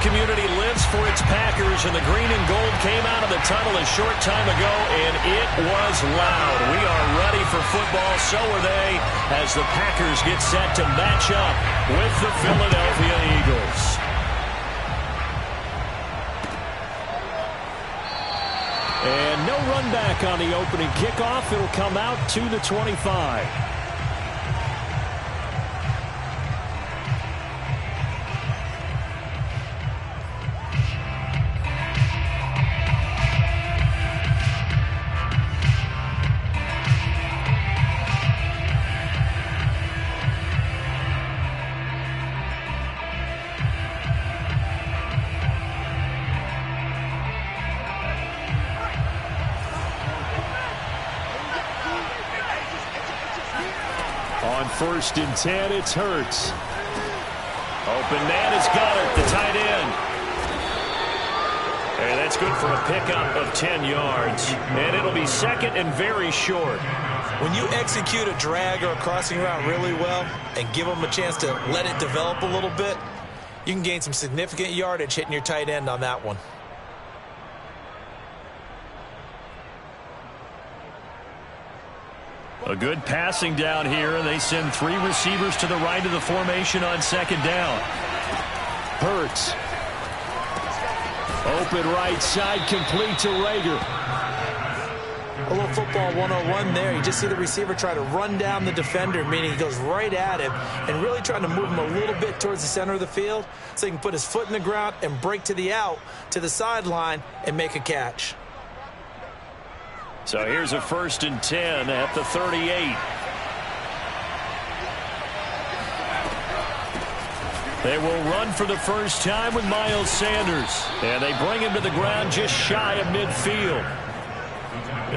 community lives for its Packers, and the green and gold came out of the tunnel a short time ago, and it was loud. We are ready for football, so are they, as the Packers get set to match up with the Philadelphia Eagles. And no run back on the opening kickoff. It'll come out to the 25. First and 10, it's Hurts. Open man has got it, the tight end. And that's good for a pickup of 10 yards. And it'll be second and very short. When you execute a drag or a crossing route really well and give them a chance to let it develop a little bit, you can gain some significant yardage hitting your tight end on that one. A good passing down here, and they send 3 receivers to the right of the formation on second down. Hurts. Open right side, complete to Rager. A little football 101 there. You just see the receiver try to run down the defender, meaning he goes right at him and really trying to move him a little bit towards the center of the field so he can put his foot in the ground and break to the out, to the sideline, and make a catch. So here's a first and 10 at the 38. They will run for the first time with Miles Sanders. And they bring him to the ground just shy of midfield.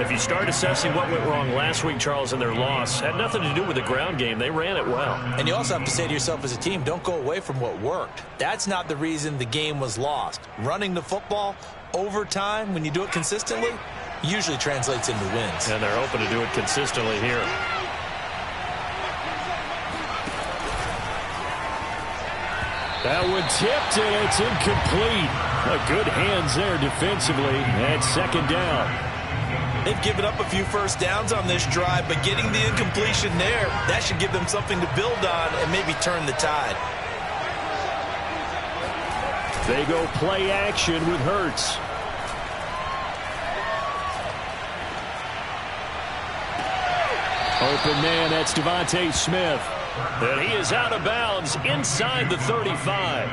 If you start assessing what went wrong last week, Charles, in their loss, had nothing to do with the ground game. They ran it well. And you also have to say to yourself as a team, don't go away from what worked. That's not the reason the game was lost. Running the football over time, when you do it consistently, usually translates into wins. And they're open to do it consistently here. That one tipped, and it's incomplete. Good hands there defensively at second down. They've given up a few first downs on this drive, but getting the incompletion there, that should give them something to build on and maybe turn the tide. They go play action with Hurts. Open man, that's Devontae Smith. And he is out of bounds inside the 35.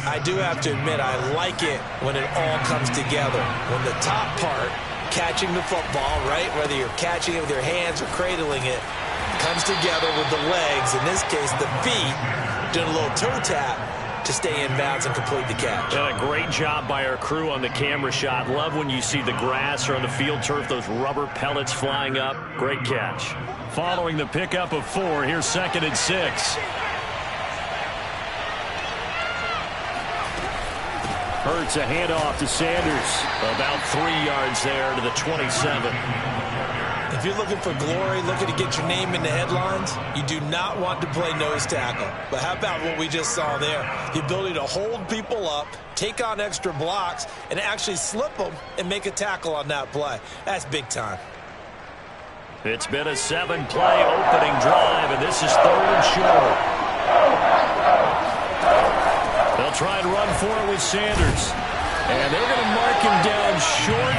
I do have to admit, I like it when it all comes together. When the top part, catching the football, right, whether you're catching it with your hands or cradling it, comes together with the legs, in this case the feet, doing a little toe tap to stay in bounds and complete the catch. And a great job by our crew on the camera shot. Love when you see the grass or on the field turf, those rubber pellets flying up. Great catch. Following the pickup of 4, here's second and 6. Hurts a handoff to Sanders. About 3 yards there to the 27. If you're looking for glory, looking to get your name in the headlines, you do not want to play nose tackle. But how about what we just saw there? The ability to hold people up, take on extra blocks, and actually slip them and make a tackle on that play. That's big time. It's been a 7-play opening drive, and this is 3rd and short. They'll try and run for it with Sanders. And they're going to mark him down short,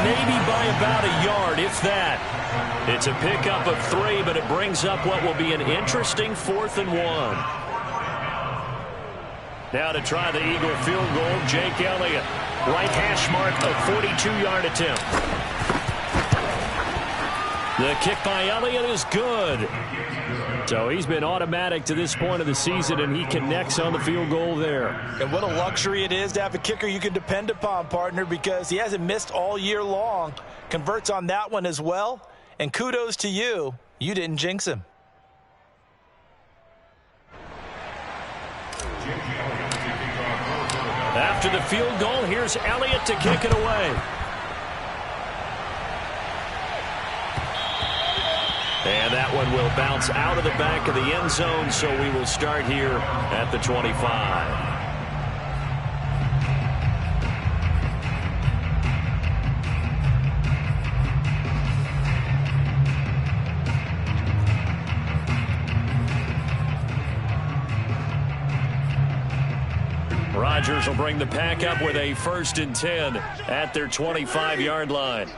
maybe by about a yard, if that. It's a pickup of 3, but it brings up what will be an interesting 4th and 1. Now to try the Eagle field goal, Jake Elliott. Right hash mark, a 42-yard attempt. The kick by Elliott is good. So he's been automatic to this point of the season, and he connects on the field goal there. And what a luxury it is to have a kicker you can depend upon, partner, because he hasn't missed all year long. Converts on that one as well. And kudos to you. You didn't jinx him. After the field goal, here's Elliott to kick it away. And that one will bounce out of the back of the end zone, so we will start here at the 25. Rodgers will bring the pack up with a 1st and 10 at their 25-yard line.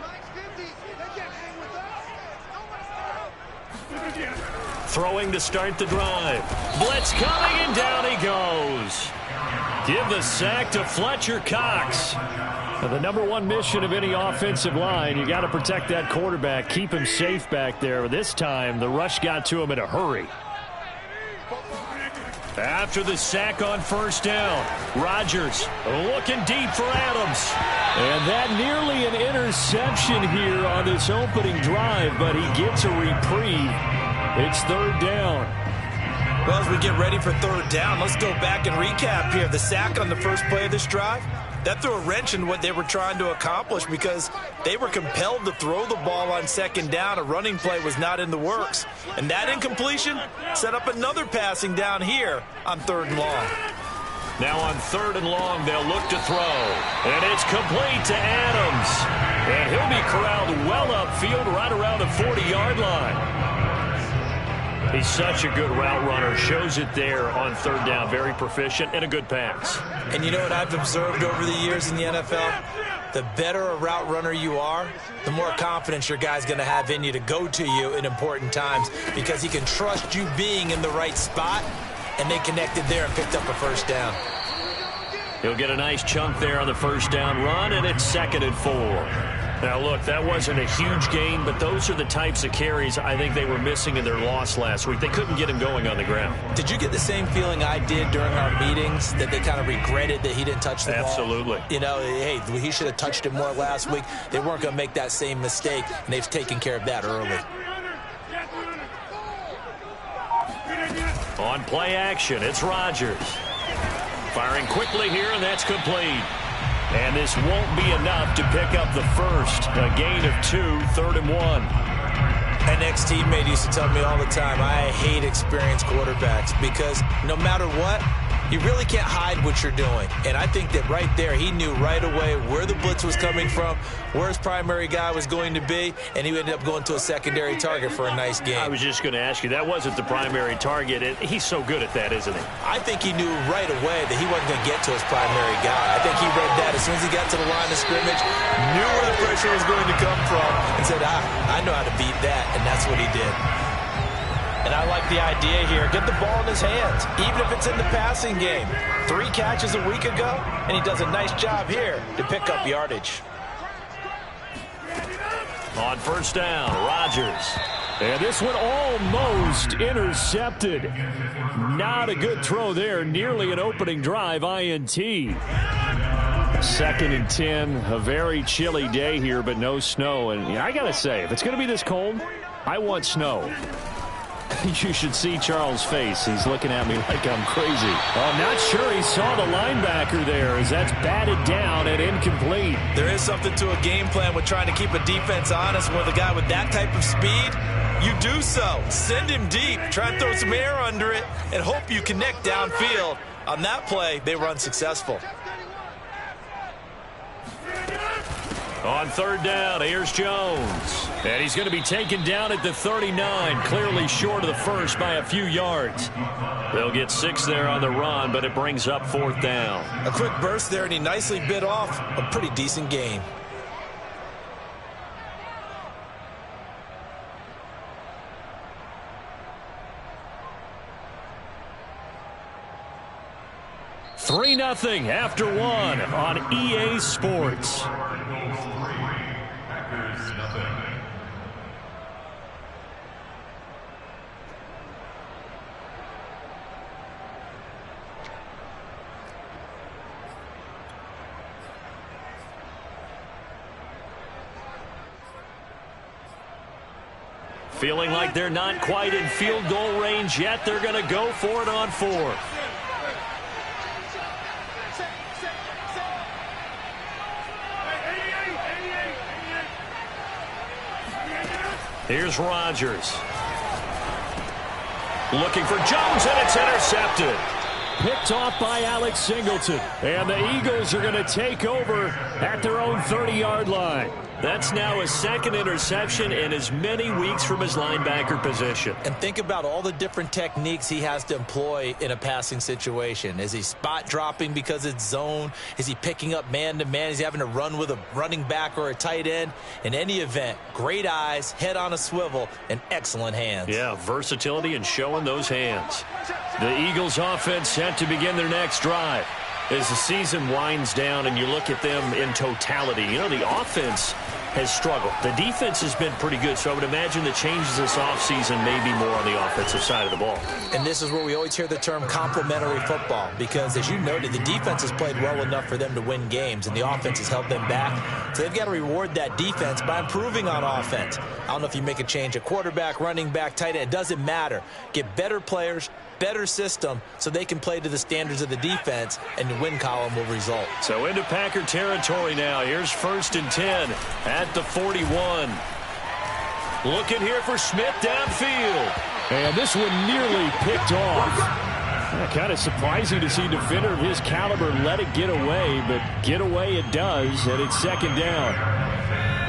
Throwing to start the drive. Blitz coming, and down he goes. Give the sack to Fletcher Cox. Now, the #1 mission of any offensive line, you got to protect that quarterback, keep him safe back there. This time, the rush got to him in a hurry. After the sack on 1st down, Rodgers looking deep for Adams. And that nearly an interception here on this opening drive, but he gets a reprieve. It's 3rd down. Well, as we get ready for 3rd down, let's go back and recap here. The sack on the first play of this drive, that threw a wrench in what they were trying to accomplish because they were compelled to throw the ball on 2nd down. A running play was not in the works. And that incompletion set up another passing down here on 3rd and long. Now on 3rd and long, they'll look to throw. And it's complete to Adams. And he'll be corralled well upfield right around the 40-yard line. He's such a good route runner. Shows it there on 3rd down. Very proficient and a good pass. And you know what I've observed over the years in the NFL? The better a route runner you are, the more confidence your guy's going to have in you to go to you in important times because he can trust you being in the right spot, and they connected there and picked up a 1st down. He'll get a nice chunk there on the 1st down run, and it's 2nd and 4. Now, look, that wasn't a huge gain, but those are the types of carries I think they were missing in their loss last week. They couldn't get him going on the ground. Did you get the same feeling I did during our meetings, that they kind of regretted that he didn't touch the ball? Absolutely. You know, hey, he should have touched it more last week. They weren't going to make that same mistake, and they've taken care of that early. On play action, it's Rodgers. Firing quickly here, and that's complete. And this won't be enough to pick up the first. A gain of 2, 3rd and 1. An ex-teammate used to tell me all the time, I hate experienced quarterbacks because no matter what, you really can't hide what you're doing. And I think that right there, he knew right away where the blitz was coming from, where his primary guy was going to be, and he ended up going to a secondary target for a nice game. I was just going to ask you, that wasn't the primary target. He's so good at that, isn't he? I think he knew right away that he wasn't going to get to his primary guy. I think he read that as soon as he got to the line of scrimmage, knew where the pressure was going to come from, and said, I know how to beat that, and that's what he did. And I like the idea here. Get the ball in his hands, even if it's in the passing game. 3 catches a week ago, and he does a nice job here to pick up yardage. On 1st down, Rodgers. And this one almost intercepted. Not a good throw there. Nearly an opening drive, INT. 2nd and 10. A very chilly day here, but no snow. And I got to say, if it's going to be this cold, I want snow. You should see Charles' face. He's looking at me like I'm crazy. I'm not sure he saw the linebacker there as that's batted down and incomplete. There is something to a game plan with trying to keep a defense honest. With a guy with that type of speed, you do so. Send him deep. Try and throw some air under it and hope you connect downfield. On that play, they were unsuccessful. On 3rd down, here's Jones. And he's going to be taken down at the 39, clearly short of the first by a few yards. They'll get 6 there on the run, but it brings up 4th down. A quick burst there, and he nicely bit off a pretty decent gain. Three 3-0 after 1 on EA Sports. Feeling like they're not quite in field goal range yet. They're going to go for it on 4th. Here's Rodgers. Looking for Jones, and it's intercepted. picked off by Alex Singleton. And the Eagles are going to take over at their own 30-yard line. That's now his second interception in as many weeks from his linebacker position. And think about all the different techniques he has to employ in a passing situation. Is he spot dropping because it's zone? Is he picking up man-to-man? Is he having to run with a running back or a tight end? In any event, great eyes, head on a swivel, and excellent hands. Yeah, versatility and showing those hands. The Eagles offense set to begin their next drive. As the season winds down and you look at them in totality, you know, the offense has struggled. The defense has been pretty good, so I would imagine the changes this offseason may be more on the offensive side of the ball. And this is where we always hear the term complementary football, because as you noted, the defense has played well enough for them to win games, and the offense has held them back. So they've got to reward that defense by improving on offense. I don't know if you make a change at quarterback, running back, tight end. It doesn't matter. Get better players, better system, so they can play to the standards of the defense, and the win column will result. So into Packer territory now. Here's 1st and 10 at the 41. Looking here for Smith downfield. And this one nearly picked off. Kind of surprising to see a defender of his caliber let it get away, but get away it does, and it's 2nd down.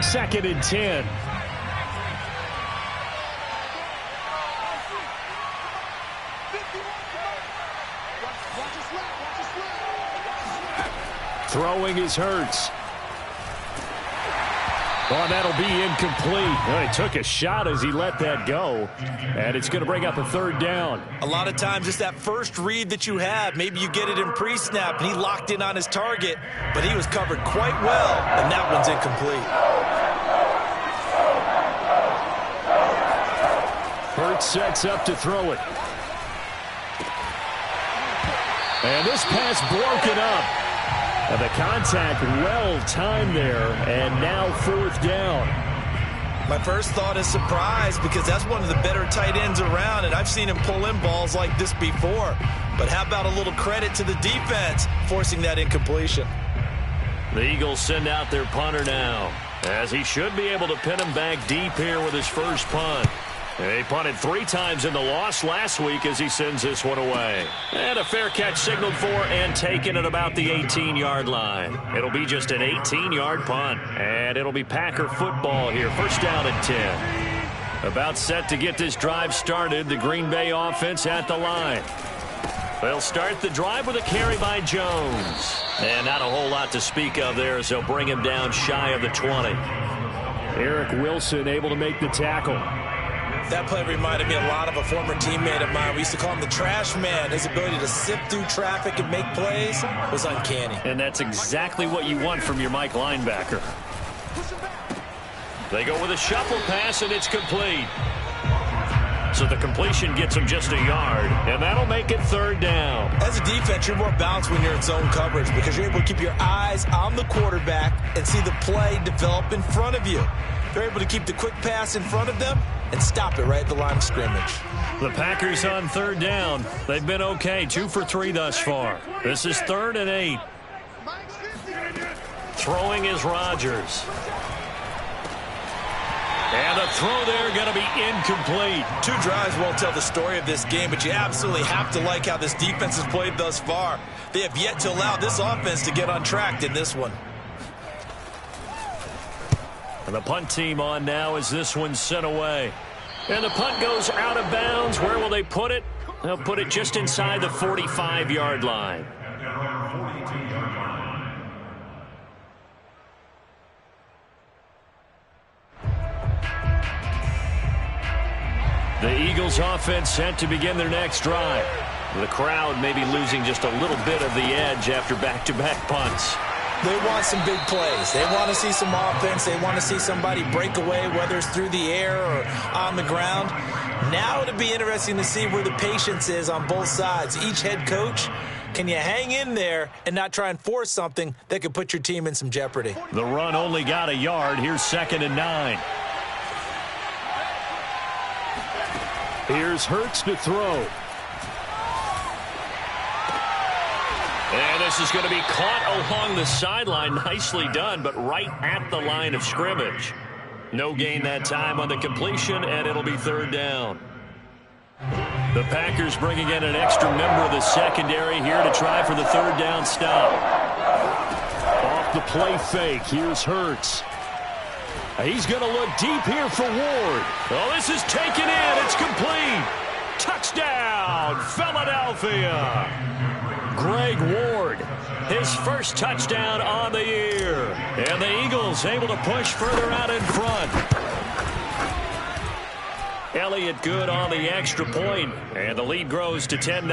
2nd and 10. Throwing is Hurts. Oh, that'll be incomplete. Well, he took a shot as he let that go, and it's going to bring up a 3rd down. A lot of times it's that first read that you have. Maybe you get it in pre-snap, and he locked in on his target, but he was covered quite well, and that one's incomplete. Hurts sets up to throw it. And this pass broken up. And the contact well-timed there, and now 4th down. My first thought is surprise, because that's one of the better tight ends around, and I've seen him pull in balls like this before. But how about a little credit to the defense forcing that incompletion? The Eagles send out their punter now, as he should be able to pin him back deep here with his first punt. They punted 3 times in the loss last week as he sends this one away. And a fair catch signaled for and taken at about the 18-yard line. It'll be just an 18-yard punt. And it'll be Packer football here. 1st down and 10. About set to get this drive started. The Green Bay offense at the line. They'll start the drive with a carry by Jones. And not a whole lot to speak of there as they'll bring him down shy of the 20. Eric Wilson able to make the tackle. That play reminded me a lot of a former teammate of mine. We used to call him the trash man. His ability to sift through traffic and make plays was uncanny. And that's exactly what you want from your Mike linebacker. They go with a shuffle pass, and it's complete. So the completion gets him just a yard, and that'll make it 3rd down. As a defense, you're more balanced when you're in zone coverage because you're able to keep your eyes on the quarterback and see the play develop in front of you. They're able to keep the quick pass in front of them and stop it right at the line of scrimmage. The Packers on 3rd down. They've been okay, 2 for 3 thus far. This is 3rd and 8. Throwing is Rodgers. And the throw there going to be incomplete. 2 drives won't tell the story of this game, but you absolutely have to like how this defense has played thus far. They have yet to allow this offense to get untracked in this one. And the punt team on now as this one's sent away. And the punt goes out of bounds. Where will they put it? They'll put it just inside the 45-yard line. The Eagles offense set to begin their next drive. The crowd may be losing just a little bit of the edge after back-to-back punts. They want some big plays. They want to see some offense. They want to see somebody break away, whether it's through the air or on the ground. Now it'll be interesting to see where the patience is on both sides. Each head coach, can you hang in there and not try and force something that could put your team in some jeopardy? The run only got a yard. Here's 2nd and 9. Here's Hurts to throw. And this is going to be caught along the sideline. Nicely done, but right at the line of scrimmage. No gain that time on the completion, and it'll be 3rd down. The Packers bringing in an extra member of the secondary here to try for the third down stop. Off the play fake, here's Hurts. He's going to look deep here for Ward. Oh, this is taken in. It's complete. Touchdown, Philadelphia. Greg Ward, his first touchdown on the year. And the Eagles able to push further out in front. Elliott good on the extra point, and the lead grows to 10-0.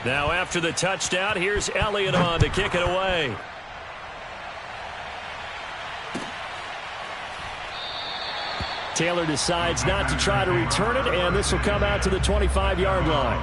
Now after the touchdown, here's Elliott on to kick it away. Taylor decides not to try to return it, and this will come out to the 25-yard line.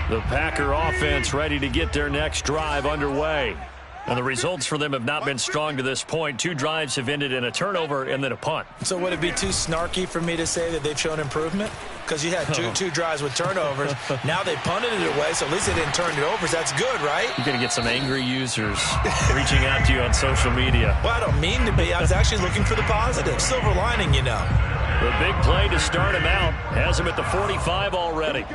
The Packer offense ready to get their next drive underway. And the results for them have not been strong to this point. 2 drives have ended in a turnover and then a punt. So would it be too snarky for me to say that they've shown improvement? Because you had two drives with turnovers. Now they punted it away, so at least they didn't turn it over. So that's good, right? You're going to get some angry users reaching out to you on social media. Well, I don't mean to be. I was actually looking for the positive. Silver lining, you know. The big play to start him out has him at the 45 already.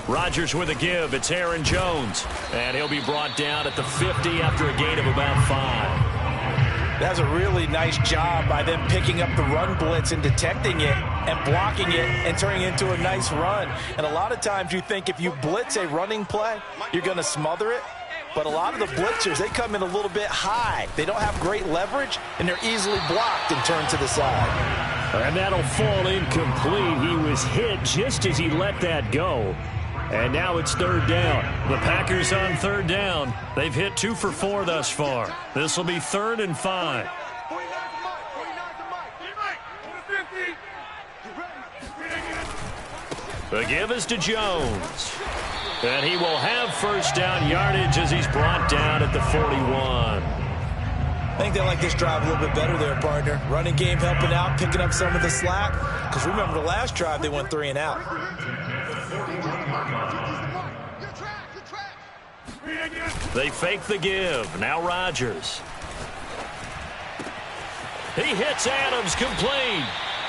Rodgers with a give. It's Aaron Jones. And he'll be brought down at the 50 after a gain of about 5. That's a really nice job by them picking up the run blitz and detecting it and blocking it and turning it into a nice run. And a lot of times you think if you blitz a running play, you're going to smother it. But a lot of the blitzers, they come in a little bit high. They don't have great leverage, and they're easily blocked and turned to the side. And that'll fall incomplete. He was hit just as he let that go. And now it's third down. The Packers on third down. They've hit 2 for 4 thus far. This will be 3rd and 5. The give is to Jones. And he will have first down yardage as he's brought down at the 41. I think they like this drive a little bit better there, partner. Running game helping out, picking up some of the slack. Because remember the last drive, they went 3 and out. They fake the give. Now Rodgers. He hits Adams complete.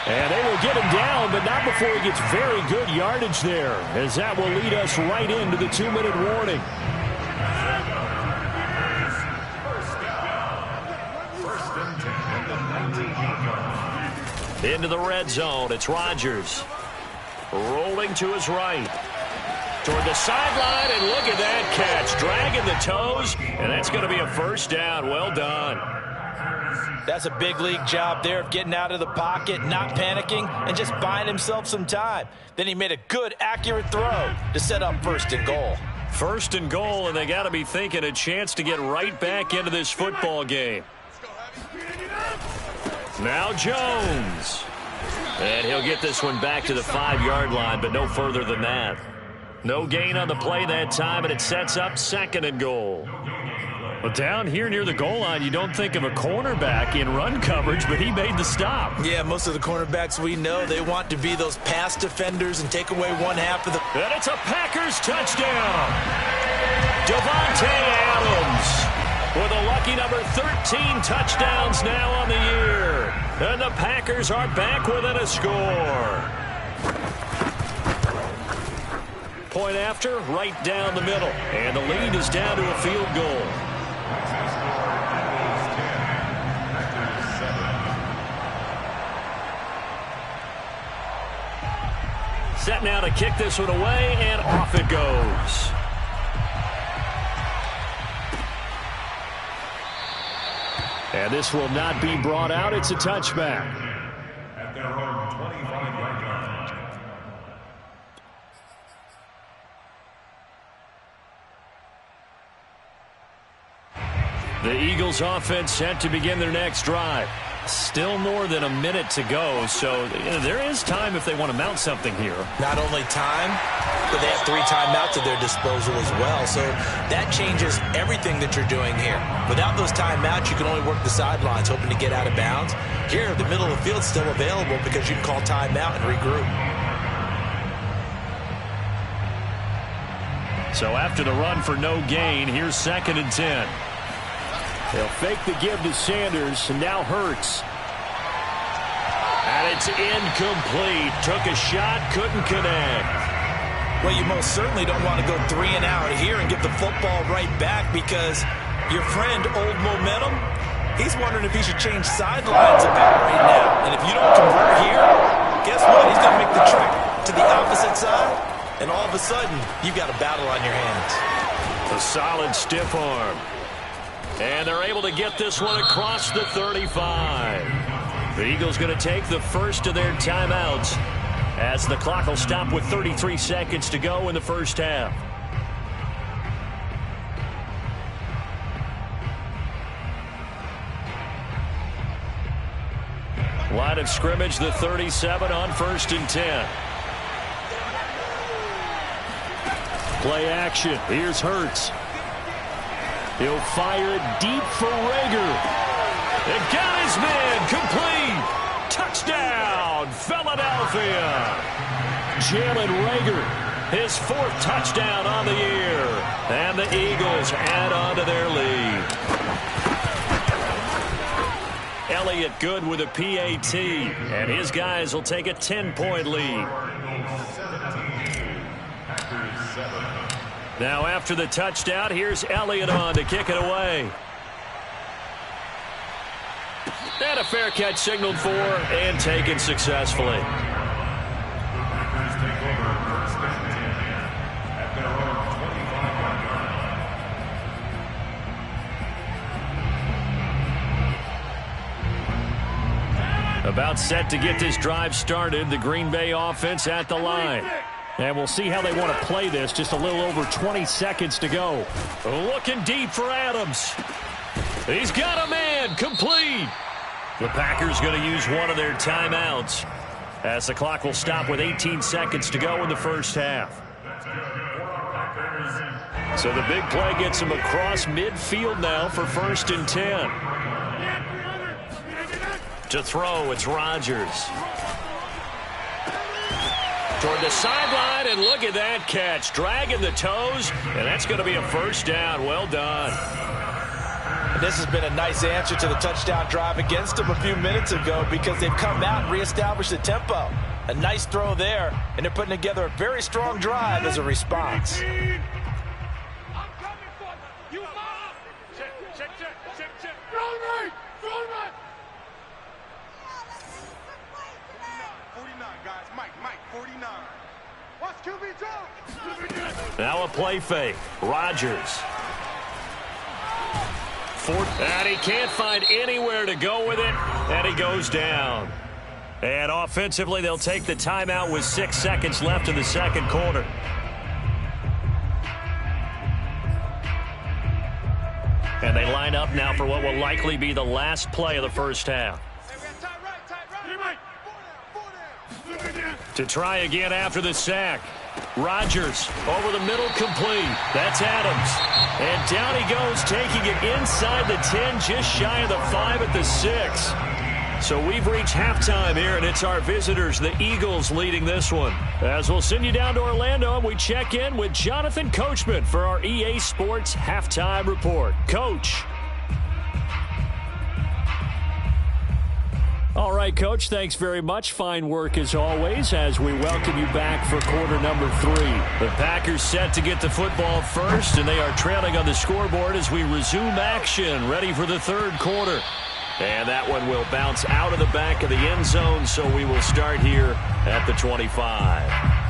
And they will get him down, but not before he gets very good yardage there, as that will lead us right into the 2-minute warning. Into the red zone. It's Rodgers. Rolling to his right. Toward the sideline, and look at that catch. Dragging the toes, and that's going to be a first down. Well done. That's a big league job there of getting out of the pocket, not panicking, and just buying himself some time. Then he made a good, accurate throw to set up 1st and goal. 1st and goal, and they got to be thinking a chance to get right back into this football game. Now Jones. And he'll get this one back to the 5-yard line, but no further than that. No gain on the play that time, and it sets up 2nd and goal. But down here near the goal line, you don't think of a cornerback in run coverage, but he made the stop. Yeah, most of the cornerbacks we know, they want to be those pass defenders and take away one half of the... And it's a Packers touchdown. Davante Adams with a lucky number 13 touchdowns now on the year. And the Packers are back within a score. Point after, right down the middle. And the lead is down to a field goal. Set now to kick this one away, and off it goes. And this will not be brought out. It's a touchback. At their own 25-yard line. The Eagles offense set to begin their next drive. Still more than a minute to go, so there is time if they want to mount something here. Not only time, but they have 3 timeouts at their disposal as well. So that changes everything that you're doing here. Without those timeouts, you can only work the sidelines, hoping to get out of bounds. Here, the middle of the field's still available because you can call timeout and regroup. So after the run for no gain, here's 2nd and 10. They'll fake the give to Sanders, and now Hurts. And it's incomplete. Took a shot, couldn't connect. Well, you most certainly don't want to go 3 and out here and get the football right back because your friend, Old Momentum, he's wondering if he should change sidelines a bit right now. And if you don't convert here, guess what? He's going to make the trek to the opposite side, and all of a sudden, you've got a battle on your hands. A solid stiff arm. And they're able to get this one across the 35. The Eagles going to take the first of their timeouts as the clock will stop with 33 seconds to go in the first half. Line of scrimmage, the 37 on 1st and 10. Play action. Here's Hurts. He'll fire it deep for Rager. It got his man. Complete. Touchdown, Philadelphia. Jalen Rager, his 4th touchdown on the year. And the Eagles add on to their lead. Elliott good with a PAT. And his guys will take a 10-point lead. Now after the touchdown, here's Elliott on to kick it away. And a fair catch signaled for and taken successfully. About set to get this drive started, the Green Bay offense at the line. And we'll see how they want to play this. Just a little over 20 seconds to go. Looking deep for Adams. He's got a man. Complete. The Packers going to use one of their timeouts as the clock will stop with 18 seconds to go in the first half. So the big play gets him across midfield now for 1st and 10. To throw, it's Rodgers. Toward the sideline, and look at that catch. Dragging the toes, and that's going to be a first down. Well done. And this has been a nice answer to the touchdown drive against them a few minutes ago because they've come out and reestablished the tempo. A nice throw there, and they're putting together a very strong drive as a response. Now a play fake. Rodgers. And he can't find anywhere to go with it, and he goes down. And offensively, they'll take the timeout with 6 seconds left in the second quarter. And they line up now for what will likely be the last play of the first half. To try again after the sack. Rodgers over the middle, complete. That's Adams. And down he goes, taking it inside the 10, just shy of the 5 at the 6. So we've reached halftime here, and it's our visitors, the Eagles, leading this one. As we'll send you down to Orlando, we check in with Jonathan Coachman for our EA Sports Halftime Report. Coach. All right, Coach, thanks very much. Fine work as always as we welcome you back for quarter number 3. The Packers set to get the football first, and they are trailing on the scoreboard as we resume action, ready for the third quarter. And that one will bounce out of the back of the end zone, so we will start here at the 25.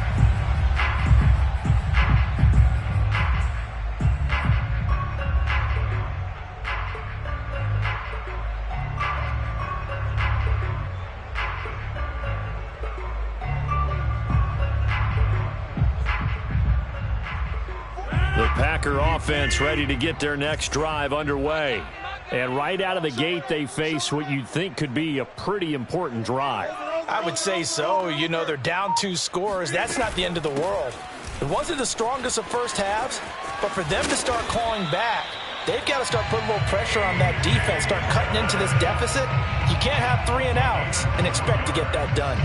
The Packer offense ready to get their next drive underway. And right out of the gate, they face what you'd think could be a pretty important drive. I would say so. You know, they're down 2 scores. That's not the end of the world. It wasn't the strongest of first halves, but for them to start clawing back, they've got to start putting a little pressure on that defense, start cutting into this deficit. You can't have 3 and outs and expect to get that done.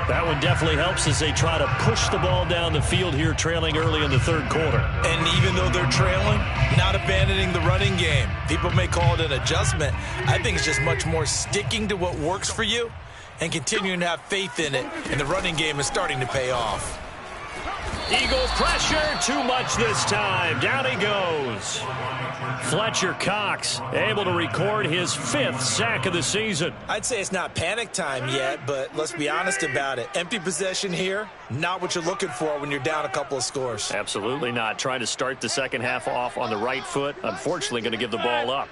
That one definitely helps as they try to push the ball down the field here, trailing early in the third quarter. And even though they're trailing, not abandoning the running game. People may call it an adjustment. I think it's just much more sticking to what works for you and continuing to have faith in it. And the running game is starting to pay off. Eagles pressure, too much this time. Down he goes. Fletcher Cox able to record his 5th sack of the season. I'd say it's not panic time yet, but let's be honest about it. Empty possession here, not what you're looking for when you're down a couple of scores. Absolutely not. Trying to start the second half off on the right foot. Unfortunately, going to give the ball up.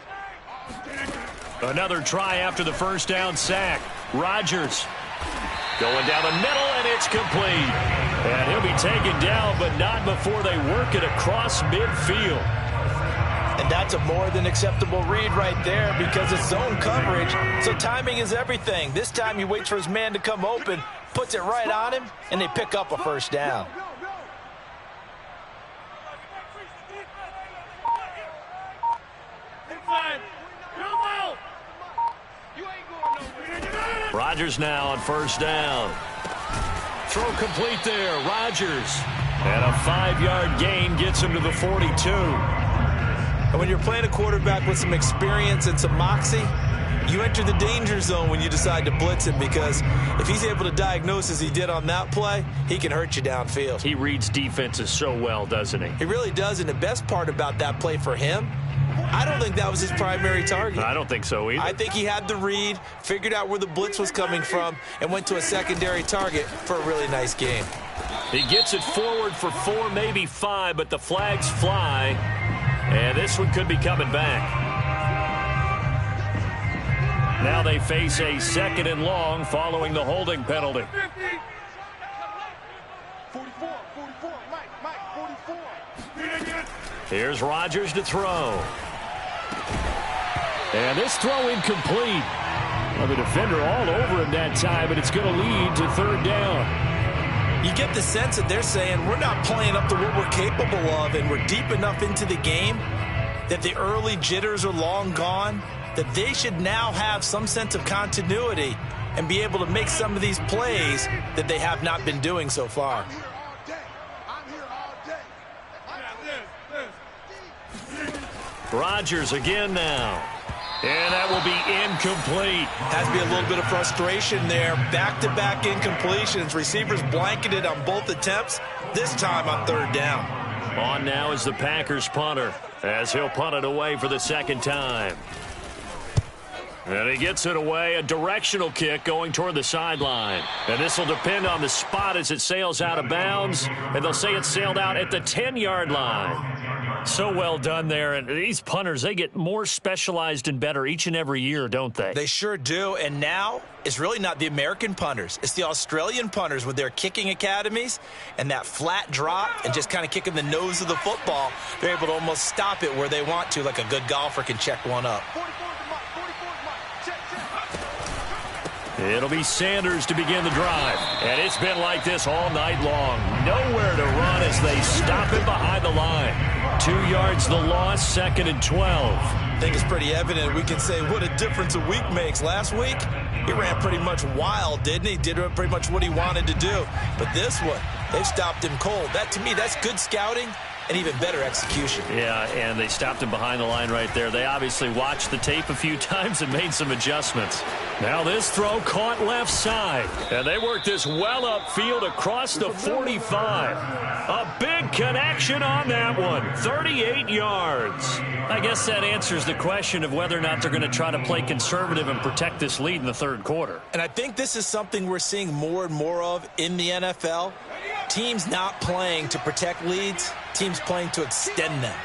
Another try after the first down sack. Rodgers going down the middle, and it's complete. And he'll be taken down, but not before they work it across midfield. And that's a more than acceptable read right there because it's zone coverage, so timing is everything. This time he waits for his man to come open, puts it right on him, and they pick up a first down. Rodgers now on first down. Throw complete there. Rodgers. And a 5-yard gain gets him to the 42. And when you're playing a quarterback with some experience and some moxie, you enter the danger zone when you decide to blitz him because if he's able to diagnose as he did on that play, he can hurt you downfield. He reads defenses so well, doesn't he? He really does, and the best part about that play for him, I don't think that was his primary target. I don't think so either. I think he had the read, figured out where the blitz was coming from, and went to a secondary target for a really nice game. He gets it forward for 4, maybe 5, but the flags fly, and this one could be coming back. Now they face a 2nd and long following the holding penalty. 44, Mike, 44. Here's Rodgers to throw. And this throw incomplete. Well, the defender all over him that time, but it's going to lead to 3rd down. You get the sense that they're saying we're not playing up to what we're capable of, and we're deep enough into the game that the early jitters are long gone, that they should now have some sense of continuity and be able to make some of these plays that they have not been doing so far. Rodgers again now. And that will be incomplete. Has to be a little bit of frustration there. Back-to-back incompletions. Receivers blanketed on both attempts, this time on 3rd down. On now is the Packers punter, as he'll punt it away for the 2nd time. And he gets it away, a directional kick going toward the sideline. And this will depend on the spot as it sails out of bounds. And they'll say it sailed out at the 10-yard line. So well done there. And these punters, they get more specialized and better each and every year, don't they? They sure do. And now it's really not the American punters. It's the Australian punters with their kicking academies and that flat drop and just kind of kicking the nose of the football. They're able to almost stop it where they want to, like a good golfer can check one up. It'll be Sanders to begin the drive. And it's been like this all night long. Nowhere to run as they stop it behind the line. 2 yards the loss, 2nd and 12. I think it's pretty evident. We can say what a difference a week makes. Last week, he ran pretty much wild, didn't he? Did pretty much what he wanted to do. But this one, they've stopped him cold. That, to me, that's good scouting and even better execution. Yeah, and they stopped him behind the line right there. They obviously watched the tape a few times and made some adjustments. Now this throw caught left side. And they work this well upfield across the 45. A big connection on that one. 38 yards. I guess that answers the question of whether or not they're going to try to play conservative and protect this lead in the 3rd quarter. And I think this is something we're seeing more and more of in the NFL. Teams not playing to protect leads, teams playing to extend them.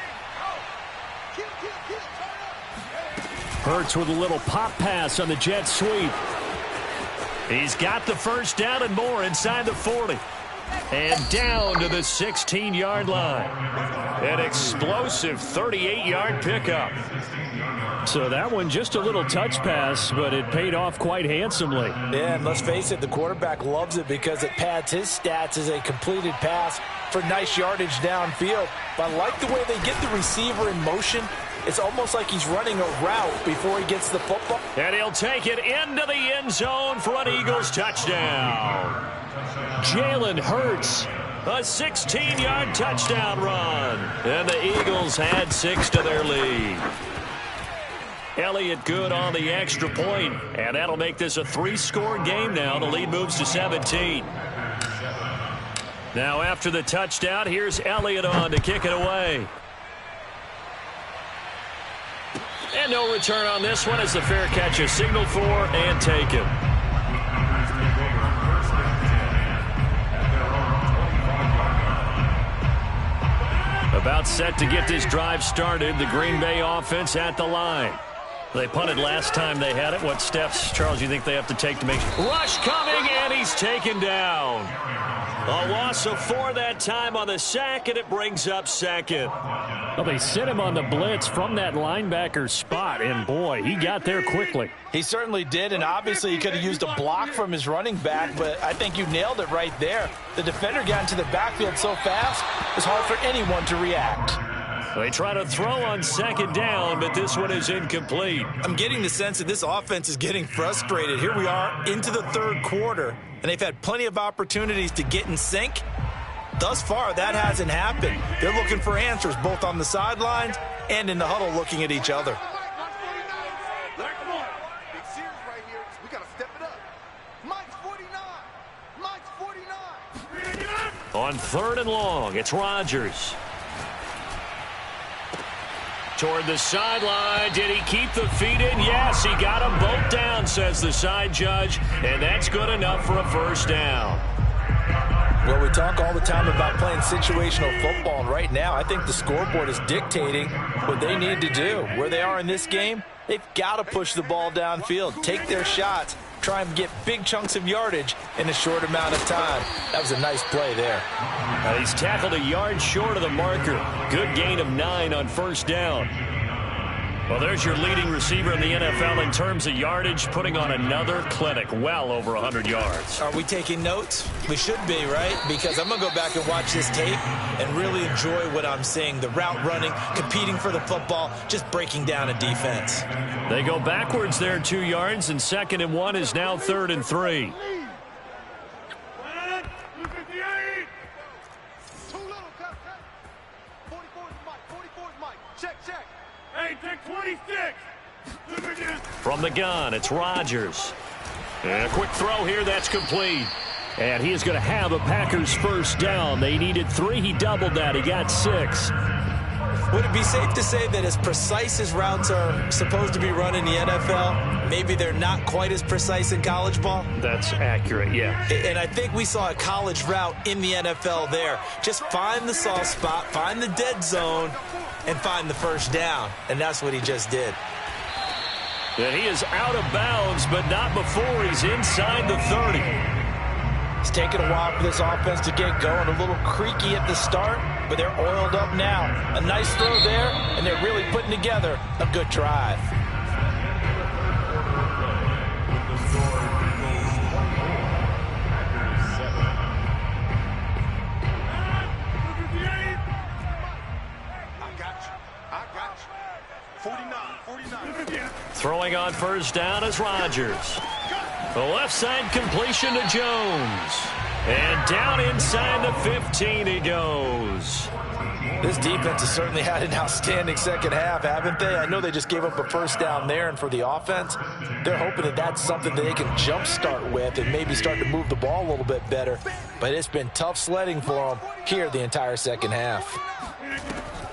Hurts with a little pop pass on the jet sweep. He's got the first down and more inside the 40. And down to the 16-yard line. An explosive 38-yard pickup. So that one just a little touch pass, but it paid off quite handsomely. Yeah, and let's face it, the quarterback loves it because it pads his stats as a completed pass for nice yardage downfield. But I like the way they get the receiver in motion. It's almost like he's running a route before he gets the football. And he'll take it into the end zone for an Eagles touchdown. Jalen Hurts, a 16-yard touchdown run. And the Eagles add 6 to their lead. Elliott good on the extra point, and that'll make this a 3-score game now. The lead moves to 17. Now after the touchdown, here's Elliott on to kick it away. And no return on this one as the fair catch is signaled for and taken. About set to get this drive started, the Green Bay offense at the line. They punted last time they had it. What steps, Charles, you think they have to take to make sure? Rush coming, and he's taken down. A loss of 4 that time on the sack, and it brings up second. Well, they sent him on the blitz from that linebacker spot, and boy, he got there quickly. He certainly did, and obviously he could have used a block from his running back, but I think you nailed it right there. The defender got into the backfield so fast, it's hard for anyone to react. They try to throw on second down, but this one is incomplete. I'm getting the sense that this offense is getting frustrated. Here we are into the third quarter, and they've had plenty of opportunities to get in sync. Thus far, that hasn't happened. They're looking for answers both on the sidelines and in the huddle looking at each other. On 3rd and long, it's Rodgers. Toward the sideline. Did he keep the feet in? Yes, he got them both down, says the side judge, and that's good enough for a first down. Well, we talk all the time about playing situational football, and right now I think the scoreboard is dictating what they need to do. Where they are in this game, they've got to push the ball downfield, take their shots, try and get big chunks of yardage in a short amount of time. That was a nice play there. He's tackled a yard short of the marker. Good gain of 9 on first down. Well, there's your leading receiver in the NFL in terms of yardage, putting on another clinic, well over 100 yards. Are we taking notes? We should be, right? Because I'm going to go back and watch this tape and really enjoy what I'm seeing. The route running, competing for the football, just breaking down a defense. They go backwards there 2 yards, and 2nd and 1 is now 3rd and 3. From the gun, it's Rodgers. And a quick throw here, that's complete. And he is going to have a Packers first down. They needed 3. He doubled that. He got 6. Would it be safe to say that as precise as routes are supposed to be run in the NFL, maybe they're not quite as precise in college ball? That's accurate, yeah. And I think we saw a college route in the NFL there. Just find the soft spot, find the dead zone, and find the first down. And that's what he just did. And he is out of bounds, but not before he's inside the 30. It's taken a while for this offense to get going. A little creaky at the start, but they're oiled up now. A nice throw there, and they're really putting together a good drive. Throwing on first down is Rodgers. The left side completion to Jones. And down inside the 15 he goes. This defense has certainly had an outstanding second half, haven't they? I know they just gave up a first down there, and for the offense, they're hoping that that's something that they can jumpstart with and maybe start to move the ball a little bit better. But it's been tough sledding for them here the entire second half.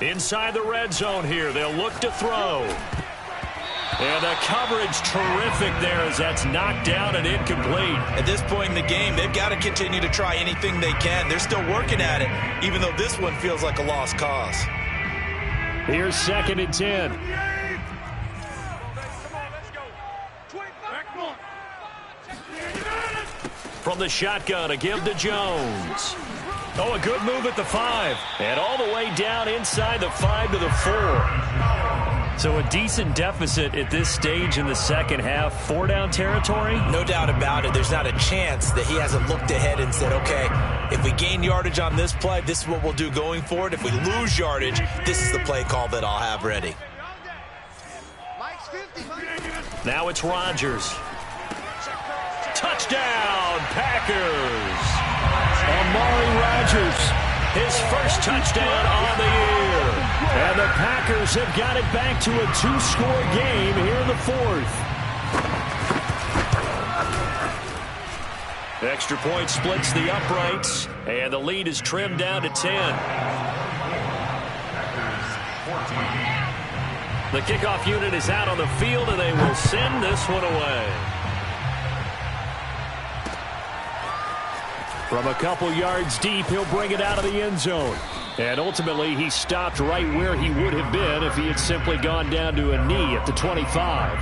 Inside the red zone here, they'll look to throw. And the coverage terrific there as that's knocked down and incomplete. At this point in the game, they've got to continue to try anything they can. They're still working at it, even though this one feels like a lost cause. Here's 2nd and 10. From the shotgun, a give to Jones. Oh, a good move at the 5. And all the way down inside the 5 to the 4. So a decent deficit at this stage in the second half. 4-down territory? No doubt about it. There's not a chance that he hasn't looked ahead and said, okay, if we gain yardage on this play, this is what we'll do going forward. If we lose yardage, this is the play call that I'll have ready. Now it's Rodgers. Touchdown, Packers. Amari Rodgers. His first touchdown on the year. And the Packers have got it back to a 2-score game here in the fourth. Extra point splits the uprights, and the lead is trimmed down to 10. The kickoff unit is out on the field, and they will send this one away. From a couple yards deep, he'll bring it out of the end zone. And ultimately, he stopped right where he would have been if he had simply gone down to a knee at the 25.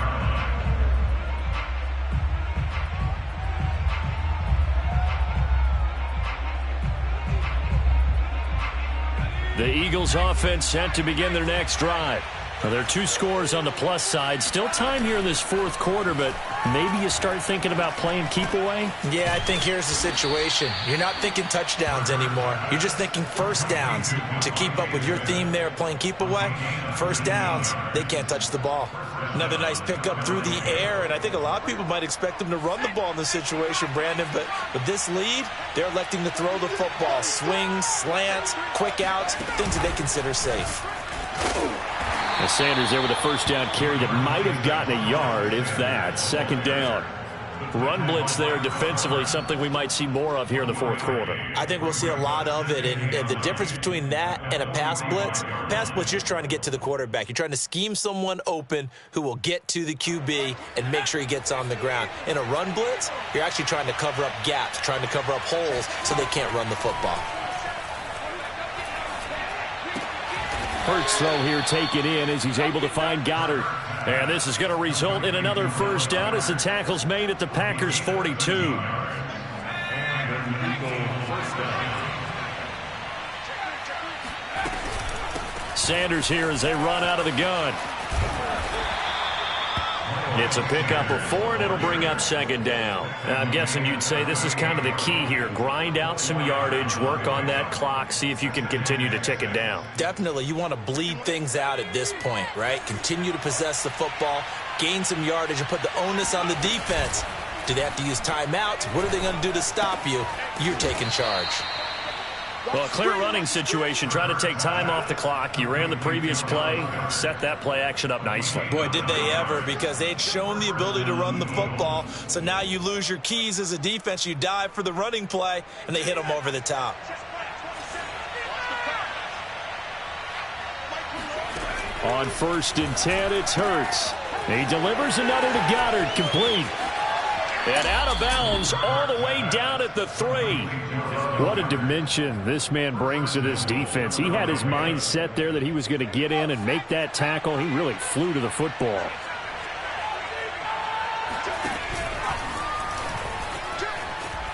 The Eagles offense set to begin their next drive. Now, there are 2 scores on the plus side. Still time here in this fourth quarter, but maybe you start thinking about playing keep away? Yeah, I think here's the situation. You're not thinking touchdowns anymore. You're just thinking first downs. To keep up with your theme there, playing keep away, first downs, they can't touch the ball. Another nice pickup through the air, and I think a lot of people might expect them to run the ball in this situation, Brandon, but with this lead, they're electing to throw the football. Swings, slants, quick outs, things that they consider safe. And Sanders there with a first down carry that might have gotten a yard, if that. Second down. Run blitz there defensively, something we might see more of here in the fourth quarter. I think we'll see a lot of it, and the difference between that and a pass blitz, you're just trying to get to the quarterback. You're trying to scheme someone open who will get to the QB and make sure he gets on the ground. In a run blitz, you're actually trying to cover up gaps, trying to cover up holes so they can't run the football. Hurts throw here taken in as he's able to find Goddard. And this is going to result in another first down as the tackle's made at the Packers' 42. Sanders here as they run out of the gun. It's a pickup of 4, and it'll bring up second down. I'm guessing you'd say this is kind of the key here. Grind out some yardage, work on that clock, see if you can continue to tick it down. Definitely. You want to bleed things out at this point, right? Continue to possess the football, gain some yardage, and put the onus on the defense. Do they have to use timeouts? What are they going to do to stop you? You're taking charge. Well, a clear running situation. Try to take time off the clock. You ran the previous play, set that play action up nicely. Boy, did they ever, because they'd shown the ability to run the football. So now you lose your keys as a defense. You dive for the running play, and they hit them over the top. On 1st and 10, it's Hurts. He delivers another to Goddard, complete. And out of bounds all the way down at the 3. What a dimension this man brings to this defense. He had his mind set there that he was going to get in and make that tackle. He really flew to the football.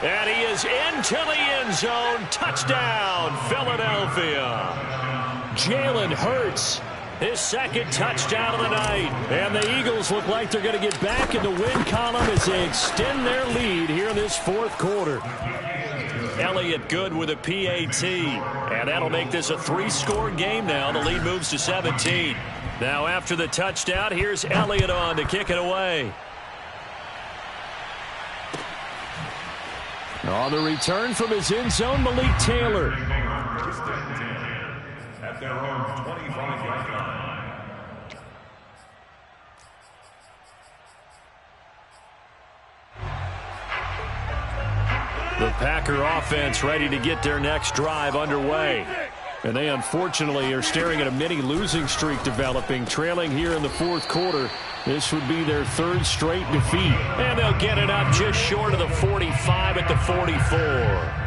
And he is into the end zone. Touchdown, Philadelphia. Jalen Hurts. His second touchdown of the night. And the Eagles look like they're going to get back in the win column as they extend their lead here in this fourth quarter. Elliott good with a PAT. And that'll make this a 3-score game now. The lead moves to 17. Now after the touchdown, here's Elliott on to kick it away. On the return from his end zone, Malik Taylor. At their own 25-yard line. The Packer offense ready to get their next drive underway. And they unfortunately are staring at a mini losing streak developing, trailing here in the fourth quarter. This would be their 3rd straight defeat. And they'll get it up just short of the 45 at the 44.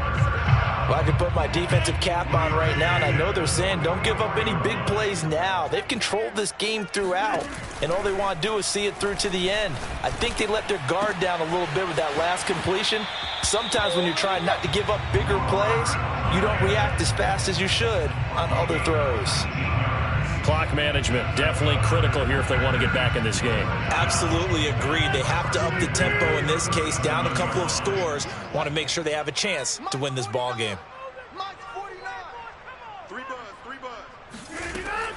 Well, I can put my defensive cap on right now, and I know they're saying don't give up any big plays now. They've controlled this game throughout, and all they want to do is see it through to the end. I think they let their guard down a little bit with that last completion. Sometimes when you're trying not to give up bigger plays, you don't react as fast as you should on other throws. Clock management, definitely critical here if they want to get back in this game. Absolutely agreed. They have to up the tempo in this case, down a couple of scores. Want to make sure they have a chance to win this ball game.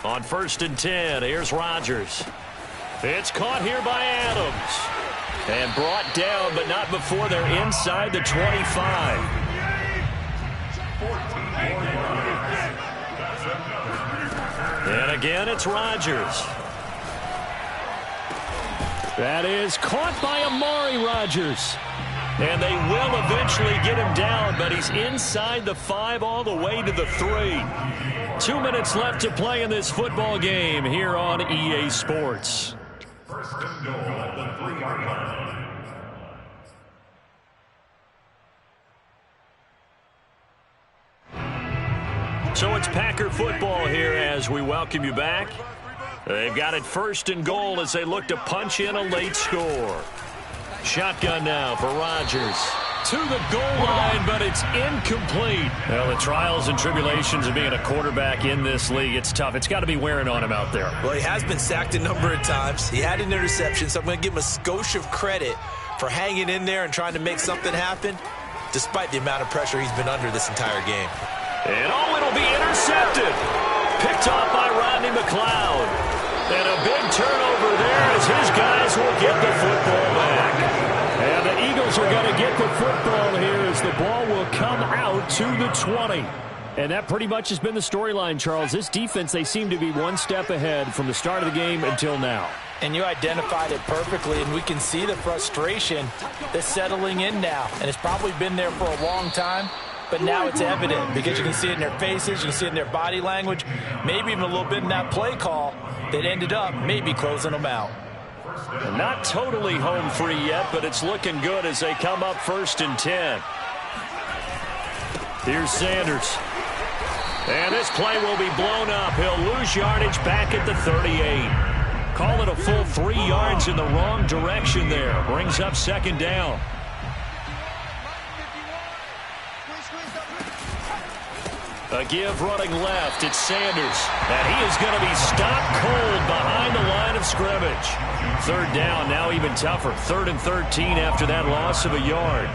On 1st and 10, here's Rodgers. It's caught here by Adams. And brought down, but not before they're inside the 25. And again, it's Rodgers. That is caught by Amari Rodgers. And they will eventually get him down, but he's inside the 5 all the way to the 3. 2 minutes left to play in this football game here on EA Sports. First and goal at the 3-yard line. So it's Packer football here as we welcome you back. They've got it 1st and goal as they look to punch in a late score. Shotgun now for Rodgers. To the goal line, but it's incomplete. Well, the trials and tribulations of being a quarterback in this league, it's tough. It's got to be wearing on him out there. Well, he has been sacked a number of times. He had an interception, so I'm going to give him a skosh of credit for hanging in there and trying to make something happen, despite the amount of pressure he's been under this entire game. And it'll be intercepted. Picked off by Rodney McLeod. And a big turnover there as his guys will get the football back. And the Eagles are going to get the football here as the ball will come out to the 20. And that pretty much has been the storyline, Charles. This defense, they seem to be one step ahead from the start of the game until now. And you identified it perfectly, and we can see the frustration that's settling in now. And it's probably been there for a long time, but now it's evident because you can see it in their faces, you can see it in their body language, maybe even a little bit in that play call that ended up maybe closing them out. Not totally home free yet, but it's looking good as they come up 1st and 10. Here's Sanders. And this play will be blown up. He'll lose yardage back at the 38. Call it a full 3 yards in the wrong direction there. Brings up 2nd down. A give running left. It's Sanders. And he is going to be stopped cold behind the line of scrimmage. 3rd down, now even tougher. 3rd and 13 after that loss of a yard.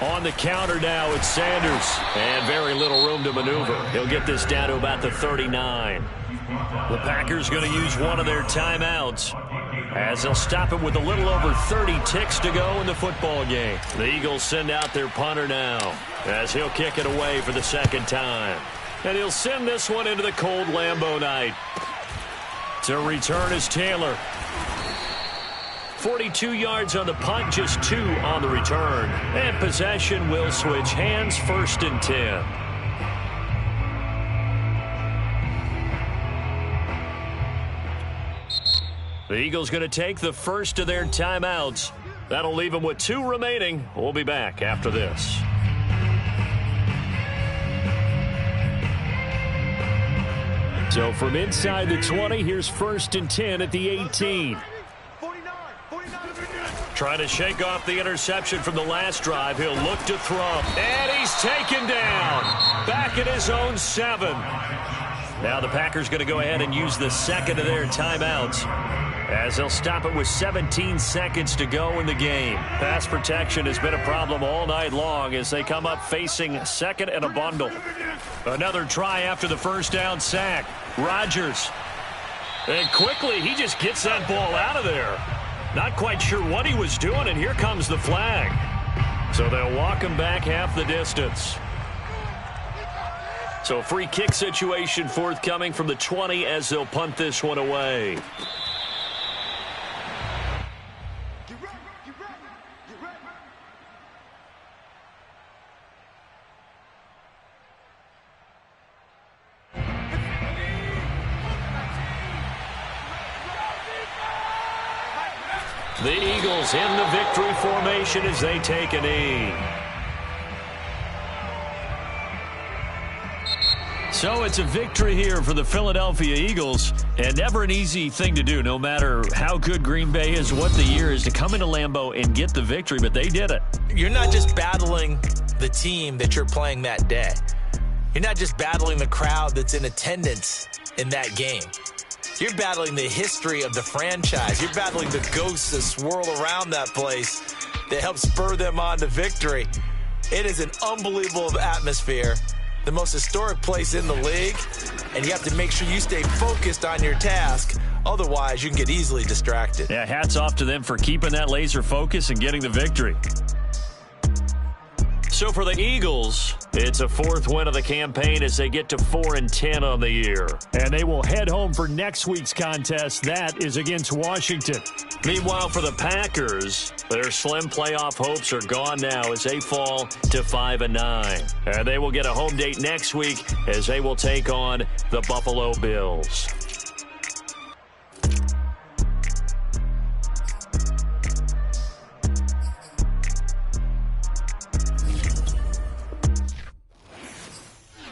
On the counter now, it's Sanders. And very little room to maneuver. He'll get this down to about the 39. The Packers going to use one of their timeouts as they'll stop it with a little over 30 ticks to go in the football game. The Eagles send out their punter now as he'll kick it away for the 2nd time. And he'll send this one into the cold Lambeau night. To return is Taylor. 42 yards on the punt, just 2 on the return. And possession will switch hands, 1st and 10. The Eagles going to take the first of their timeouts. That'll leave them with 2 remaining. We'll be back after this. So from inside the 20, here's 1st and 10 at the 18. Trying to shake off the interception from the last drive. He'll look to throw. And he's taken down. Back at his own 7. Now the Packers going to go ahead and use the 2nd of their timeouts as they'll stop it with 17 seconds to go in the game. Pass protection has been a problem all night long as they come up facing 2nd and a bundle. Another try after the 1st down sack. Rodgers. And quickly he just gets that ball out of there. Not quite sure what he was doing, and here comes the flag. So they'll walk him back half the distance. So free kick situation forthcoming from the 20 as they'll punt this one away. The Eagles in the victory formation as they take a knee. So it's a victory here for the Philadelphia Eagles, and never an easy thing to do, no matter how good Green Bay is, what the year is, to come into Lambeau and get the victory, but they did it. You're not just battling the team that you're playing that day. You're not just battling the crowd that's in attendance in that game. You're battling the history of the franchise. You're battling the ghosts that swirl around that place that help spur them on to victory. It is an unbelievable atmosphere, the most historic place in the league, and you have to make sure you stay focused on your task. Otherwise, you can get easily distracted. Yeah, hats off to them for keeping that laser focus and getting the victory. So for the Eagles, it's a 4th win of the campaign as they get to 4-10 on the year. And they will head home for next week's contest. That is against Washington. Meanwhile, for the Packers, their slim playoff hopes are gone now as they fall to 5-9. And they will get a home date next week as they will take on the Buffalo Bills.